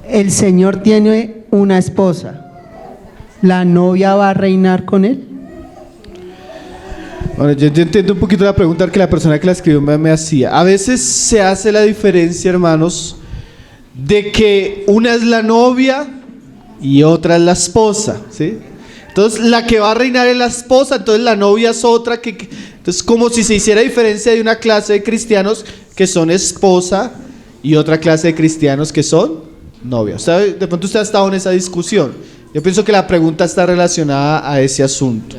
El Señor tiene una esposa. ¿La novia va a reinar con él? Bueno, yo entiendo un poquito la pregunta que la persona que la escribió me hacía. A veces se hace la diferencia, hermanos, de que una es la novia y otra es la esposa, ¿sí? Entonces la que va a reinar es la esposa, entonces la novia es otra entonces como si se hiciera diferencia de una clase de cristianos que son esposa y otra clase de cristianos que son novia. O sea, de pronto usted ha estado en esa discusión. Yo pienso que la pregunta está relacionada a ese asunto.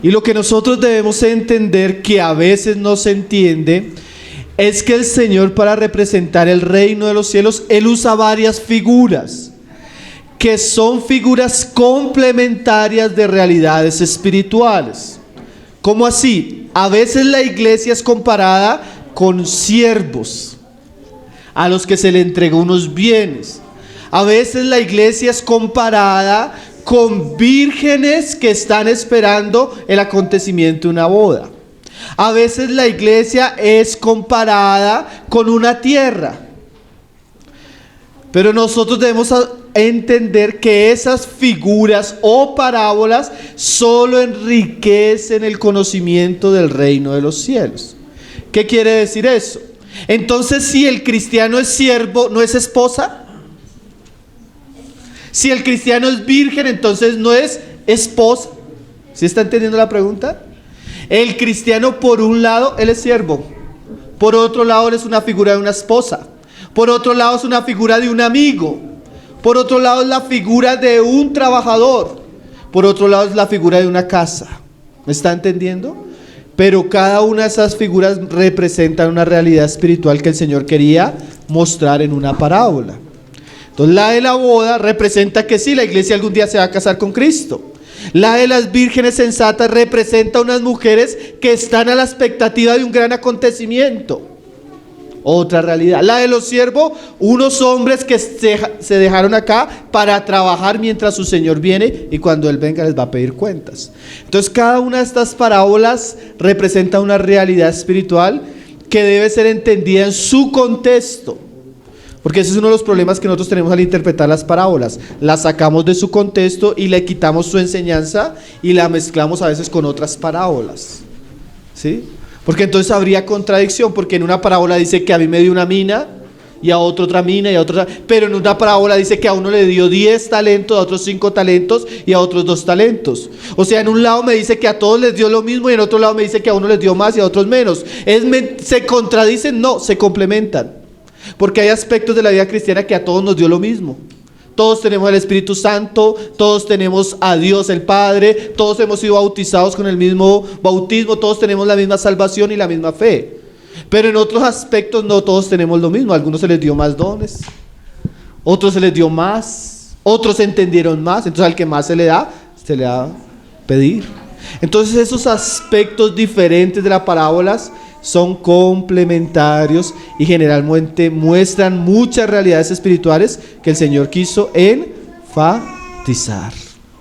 Y lo que nosotros debemos entender, que a veces no se entiende, es que el Señor, para representar el reino de los cielos, Él usa varias figuras, que son figuras complementarias de realidades espirituales. ¿Cómo así? A veces la iglesia es comparada con siervos, a los que se le entregó unos bienes. A veces la iglesia es comparada con vírgenes que están esperando el acontecimiento de una boda. A veces la iglesia es comparada con una tierra. Pero nosotros debemos entender que esas figuras o parábolas solo enriquecen el conocimiento del reino de los cielos. ¿Qué quiere decir eso? Entonces, si el cristiano es siervo, ¿no es esposa? Si el cristiano es virgen, entonces no es esposa. ¿Sí está entendiendo la pregunta? El cristiano, por un lado, él es siervo. Por otro lado, él es una figura de una esposa. Por otro lado, es una figura de un amigo. Por otro lado, es la figura de un trabajador. Por otro lado, es la figura de una casa. ¿Me está entendiendo? Pero cada una de esas figuras representa una realidad espiritual que el Señor quería mostrar en una parábola. Entonces, la de la boda representa que sí, la iglesia algún día se va a casar con Cristo. La de las vírgenes sensatas representa unas mujeres que están a la expectativa de un gran acontecimiento. Otra realidad. La de los siervos, unos hombres que se dejaron acá para trabajar mientras su Señor viene, y cuando Él venga les va a pedir cuentas. Entonces, cada una de estas parábolas representa una realidad espiritual que debe ser entendida en su contexto. Porque ese es uno de los problemas que nosotros tenemos al interpretar las parábolas. Las sacamos de su contexto y le quitamos su enseñanza y la mezclamos a veces con otras parábolas, ¿sí? Porque entonces habría contradicción, porque en una parábola dice que a mí me dio una mina, y a otro otra mina, y a otro, pero en una parábola dice que a uno le dio 10 talentos, a otros 5 talentos, y a otros 2 talentos. O sea, en un lado me dice que a todos les dio lo mismo, y en otro lado me dice que a uno les dio más y a otros menos. ¿Se contradicen? No, se complementan. Porque hay aspectos de la vida cristiana que a todos nos dio lo mismo. Todos tenemos el Espíritu Santo, todos tenemos a Dios el Padre, todos hemos sido bautizados con el mismo bautismo, todos tenemos la misma salvación y la misma fe. Pero en otros aspectos no todos tenemos lo mismo. A algunos se les dio más dones, otros se les dio más, otros entendieron más. Entonces al que más se le da a pedir. Entonces esos aspectos diferentes de las parábolas son complementarios y generalmente muestran muchas realidades espirituales que el Señor quiso enfatizar.